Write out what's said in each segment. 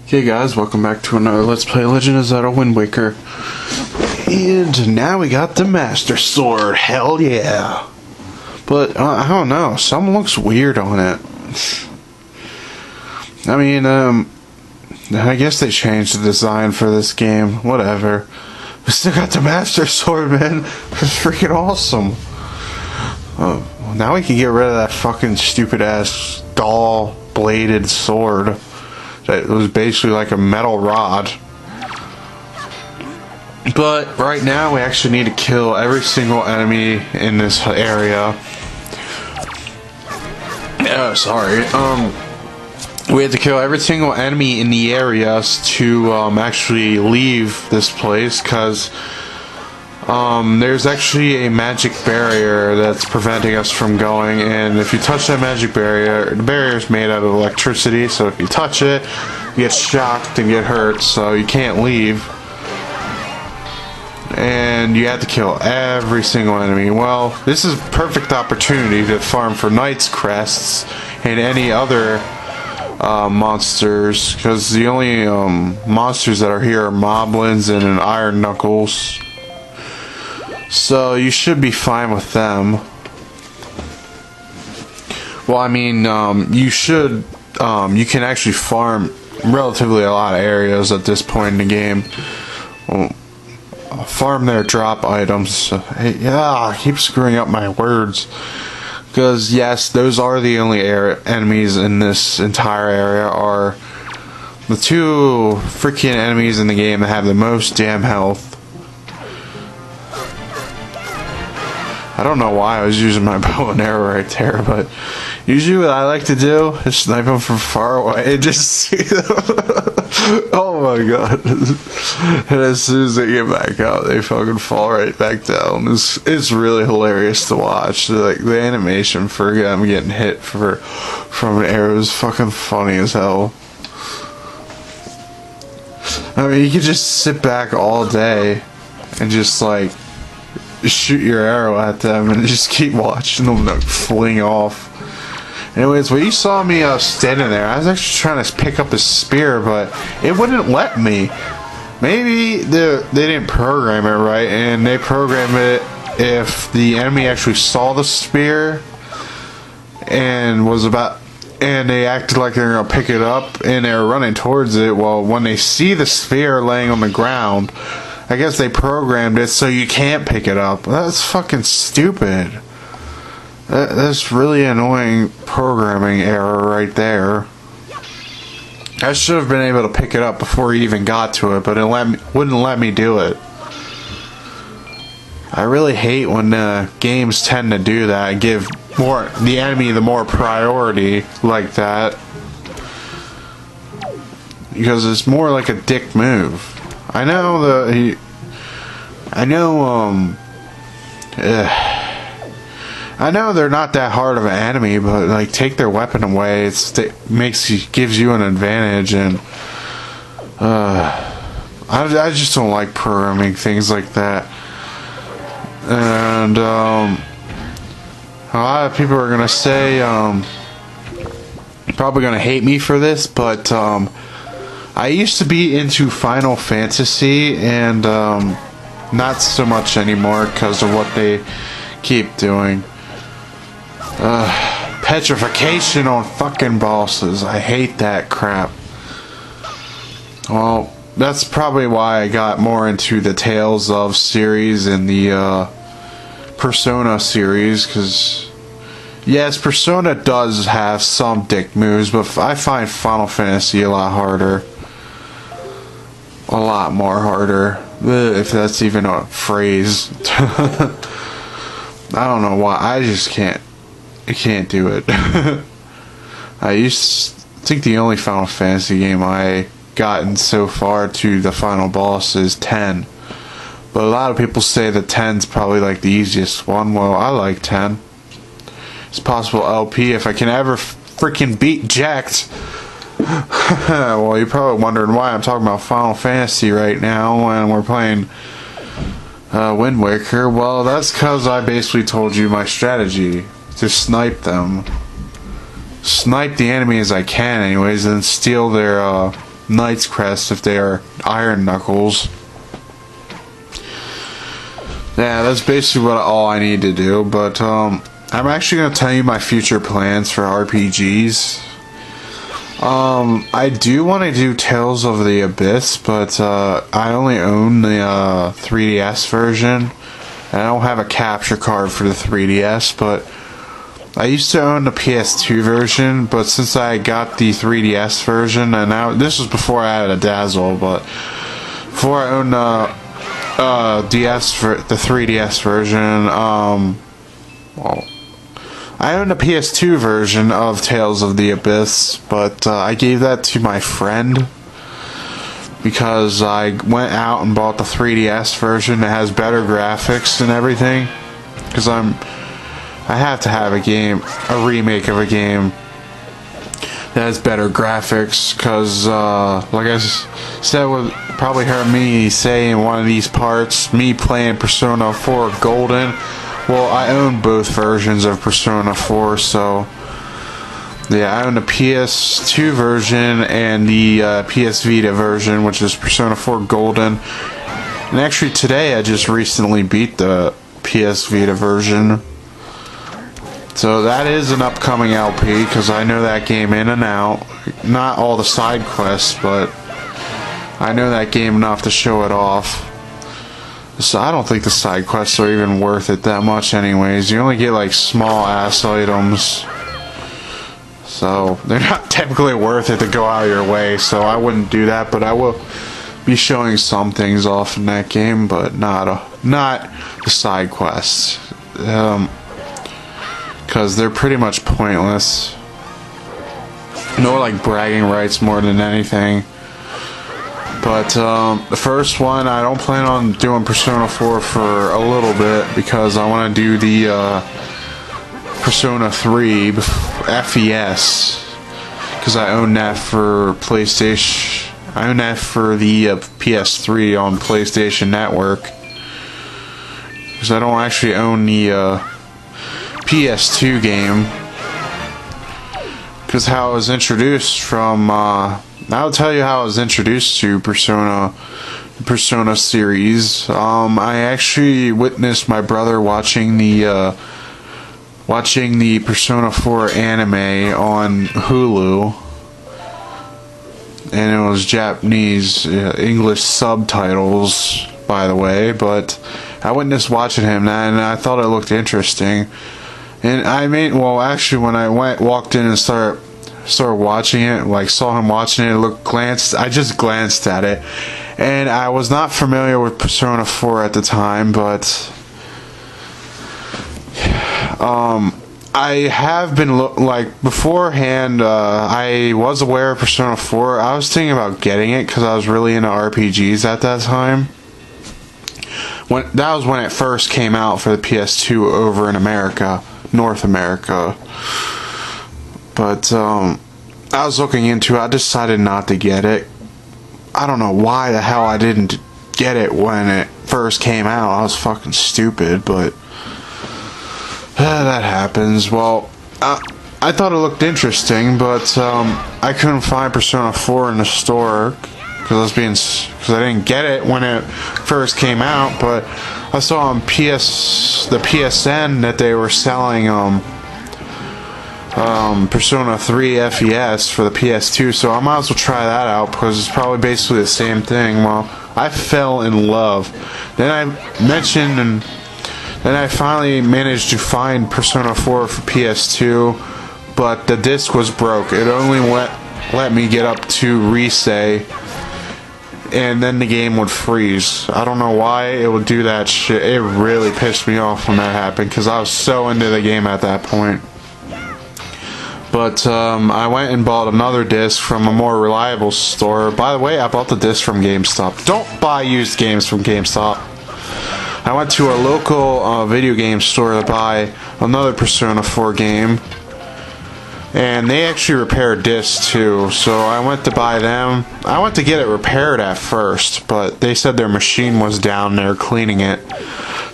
Hey guys, welcome back to another Let's Play Legend of Zelda Wind Waker. And now we got the Master Sword, hell yeah! But, I don't know, something looks weird on it. I mean, I guess they changed the design for this game, whatever. We still got the Master Sword, man. It's freaking awesome. Now we can get rid of that fucking stupid ass doll bladed sword. That was basically like a metal rod. But right now we actually need to kill every single enemy in this area. Sorry. We have to kill every single enemy in the areas to actually leave this place, because there's actually a magic barrier that's preventing us from going, and if you touch that magic barrier, the barrier is made out of electricity, so if you touch it, you get shocked and get hurt, so you can't leave. And you have to kill every single enemy. Well, this is a perfect opportunity to farm for Knight's Crests and any other monsters, because the only monsters that are here are Moblins and an Iron Knuckles. So you should be fine with them. Well, I mean, you should, you can actually farm relatively a lot of areas at this point in the game. Well, farm their drop items. Hey, yeah, I keep screwing up my words. Because, yes, those are the only enemies in this entire area, are the two freaking enemies in the game that have the most damn health. I don't know why I was using my bow and arrow right there, but usually what I like to do is snipe them from far away and just see them. Oh my god. And as soon as they get back out, they fucking fall right back down. It's really hilarious to watch. Like, the animation for them getting hit from an arrow is fucking funny as hell. I mean, you could just sit back all day and just like shoot your arrow at them and just keep watching them like fling off. Anyways, when you saw me standing there, I was actually trying to pick up a spear, but it wouldn't let me. Maybe they didn't program it right, and they programmed it if the enemy actually saw the spear and they acted like they're gonna pick it up and they're running towards it. Well, when they see the spear laying on the ground, I guess they programmed it so you can't pick it up. That's fucking stupid. That's really annoying programming error right there. I should have been able to pick it up before you even got to it, but it wouldn't let me do it. I really hate when games tend to do that and give the enemy the more priority like that, because it's more like a dick move. I know they're not that hard of an enemy, but like, take their weapon away. Gives you an advantage, and I just don't like programming things like that. And a lot of people are gonna say, probably gonna hate me for this, but I used to be into Final Fantasy, and not so much anymore because of what they keep doing. Petrification on fucking bosses. I hate that crap. Well, that's probably why I got more into the Tales of series and the Persona series, because yes, Persona does have some dick moves, but I find Final Fantasy a lot harder. A lot more harder, if that's even a phrase. I don't know why. I just can't do it. I think the only Final Fantasy game I gotten so far to the final boss is 10. But a lot of people say that 10's probably like the easiest one. Well, I like 10. It's possible LP if I can ever freaking beat Jacked. Well, you're probably wondering why I'm talking about Final Fantasy right now when we're playing Wind Waker. Well, that's because I basically told you my strategy. To snipe them. Snipe the enemy as I can anyways, and steal their Knight's Crest if they are Iron Knuckles. Yeah, that's basically all I need to do, but I'm actually going to tell you my future plans for RPGs. I do want to do Tales of the Abyss, but I only own the 3DS version, and I don't have a capture card for the 3DS, but I used to own the PS2 version, but since I got the 3DS version, and now this was before I had a Dazzle, but before I owned the 3DS version, well, I own the PS2 version of Tales of the Abyss, but I gave that to my friend because I went out and bought the 3DS version that has better graphics and everything, because I have to have a remake of a game that has better graphics, because like I said, would probably heard me say in one of these parts, me playing Persona 4 Golden. Well, I own both versions of Persona 4, so yeah, I own the PS2 version and the PS Vita version, which is Persona 4 Golden. And actually today I just recently beat the PS Vita version. So that is an upcoming LP, because I know that game in and out. Not all the side quests, but I know that game enough to show it off. So I don't think the side quests are even worth it that much anyways. You only get like small ass items, so they're not typically worth it to go out of your way, so I wouldn't do that. But I will be showing some things off in that game, but not the side quests, because they're pretty much pointless. No like bragging rights more than anything. But the first one, I don't plan on doing Persona 4 for a little bit, because I want to do the Persona 3 FES, because I own that for PlayStation. I own that for the PS3 on PlayStation Network, because I don't actually own the PS2 game, because how I was introduced from I'll tell you how I was introduced to Persona series. I actually witnessed my brother watching the Persona 4 anime on Hulu, and it was Japanese, English subtitles, by the way. But I witnessed watching him, and I thought it looked interesting. And I mean, well, actually, when I walked in and started watching it, like saw him watching it, I just glanced at it, and I was not familiar with Persona 4 at the time, but I have been like beforehand. I was aware of Persona 4. I was thinking about getting it because I was really into RPGs at that time. That was when it first came out for the PS2 over in America, North America. But I was looking into it. I decided not to get it. I don't know why the hell I didn't get it when it first came out. I was fucking stupid, but that happens. Well, I thought it looked interesting, but I couldn't find Persona 4 in the store because I didn't get it when it first came out. But I saw on the PSN that they were selling Persona 3 FES for the PS2, so I might as well try that out because it's probably basically the same thing. Well, I fell in love. Then I finally managed to find Persona 4 for PS2, but the disc was broke. It only let me get up to Risei, and then the game would freeze. I don't know why it would do that shit. It really pissed me off when that happened because I was so into the game at that point. But I went and bought another disc from a more reliable store. By the way, I bought the disc from GameStop. Don't buy used games from GameStop. I went to a local video game store to buy another Persona 4 game, and they actually repair discs too, so I went to buy them. I went to get it repaired at first, but they said their machine was down there cleaning it.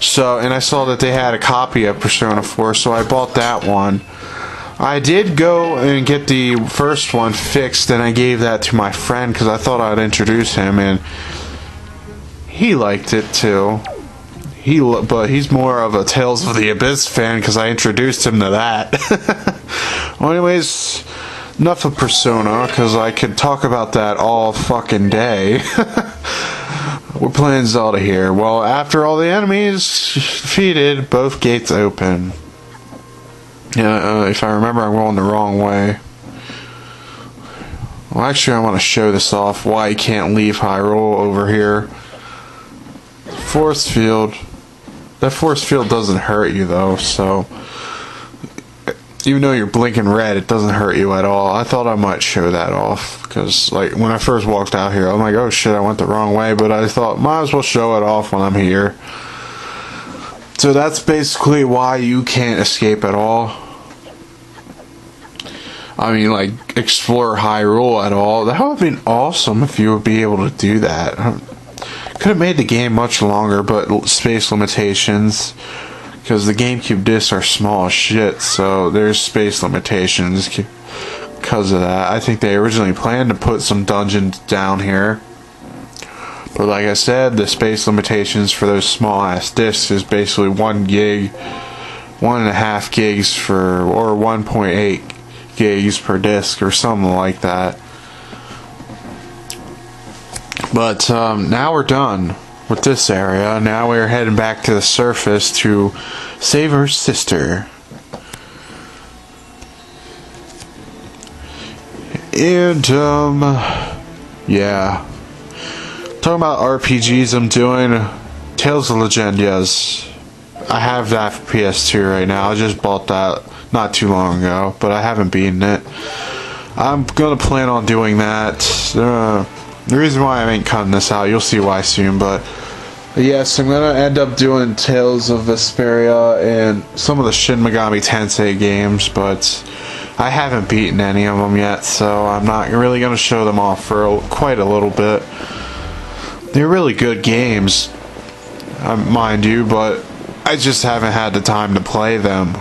So, and I saw that they had a copy of Persona 4, so I bought that one. I did go and get the first one fixed, and I gave that to my friend because I thought I'd introduce him, and he liked it too. But he's more of a Tales of the Abyss fan because I introduced him to that. Well, anyways, enough of Persona because I could talk about that all fucking day. We're playing Zelda here. Well, after all the enemies defeated, both gates open. Yeah, if I remember, I'm going the wrong way. Well, actually, I want to show this off. Why you can't leave Hyrule over here. Force field. That force field doesn't hurt you, though, so... Even though you're blinking red, it doesn't hurt you at all. I thought I might show that off, because, like, when I first walked out here, I'm like, oh shit, I went the wrong way, but I thought, might as well show it off when I'm here. So that's basically why you can't escape at all. I mean, like, explore Hyrule at all. That would have been awesome if you would be able to do that. Could have made the game much longer, but space limitations. Because the GameCube discs are small as shit, so there's space limitations because of that. I think they originally planned to put some dungeons down here. But like I said, the space limitations for those small ass discs is basically 1 gig, 1.5 gigs for, or 1.8 gigs per disc or something like that. But now we're done with this area. Now we're heading back to the surface to save her sister. And yeah. Talking about RPGs I'm doing, Tales of Legendias. I have that for PS2 right now. I just bought that not too long ago, but I haven't beaten it. I'm gonna plan on doing that. The reason why I ain't cutting this out, you'll see why soon, but yes, I'm gonna end up doing Tales of Vesperia and some of the Shin Megami Tensei games, but I haven't beaten any of them yet, so I'm not really gonna show them off for quite a little bit. They're really good games, mind you, but I just haven't had the time to play them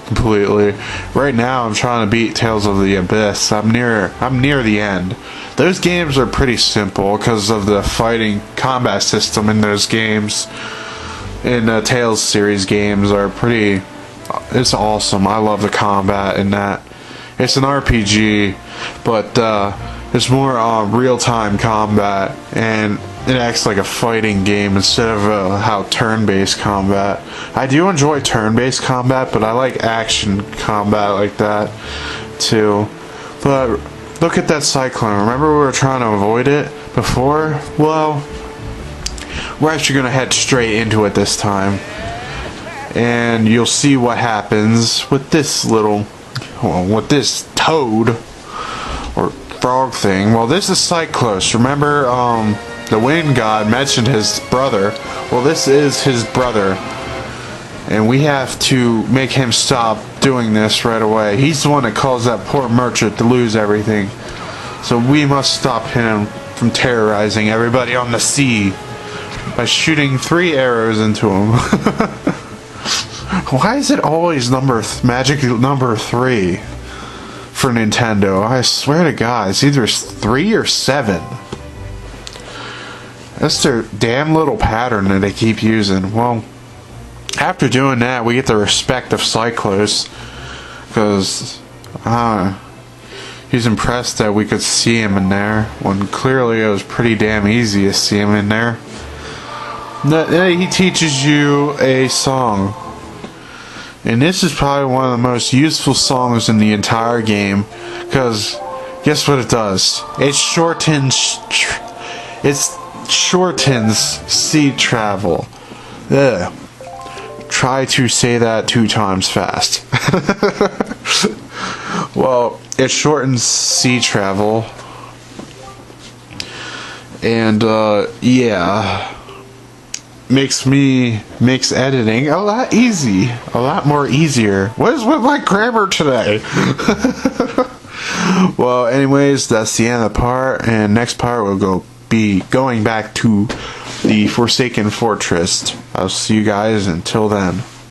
completely. Right now, I'm trying to beat Tales of the Abyss. I'm near the end. Those games are pretty simple because of the fighting combat system in those games. In the Tales series games are pretty... It's awesome. I love the combat in that. It's an RPG, but it's more real-time combat, and it acts like a fighting game instead of how turn-based combat. I do enjoy turn-based combat, but I like action combat like that too. But look at that cyclone. Remember we were trying to avoid it before? Well, we're actually going to head straight into it this time. And you'll see what happens with this little, well, with this toad or frog thing. Well, this is Cyclones. Remember, the wind god mentioned his brother. Well, this is his brother. And we have to make him stop doing this right away. He's the one that caused that poor merchant to lose everything. So we must stop him from terrorizing everybody on the sea by shooting 3 arrows into him. Why is it always magic number 3 for Nintendo? I swear to God, it's either 3 or 7. That's their damn little pattern that they keep using. Well, after doing that, we get the respect of Cyclones, because he's impressed that we could see him in there, when clearly it was pretty damn easy to see him in there. He teaches you a song, and this is probably one of the most useful songs in the entire game, because guess what it does? It shortens sea travel. Ugh. Try to say that 2 times fast. Well, it shortens sea travel. And, yeah. Makes editing a lot easy. A lot more easier. What is with my grammar today? Well, anyways, that's the end of the part. And next part will be going back to the Forsaken Fortress. I'll see you guys until then.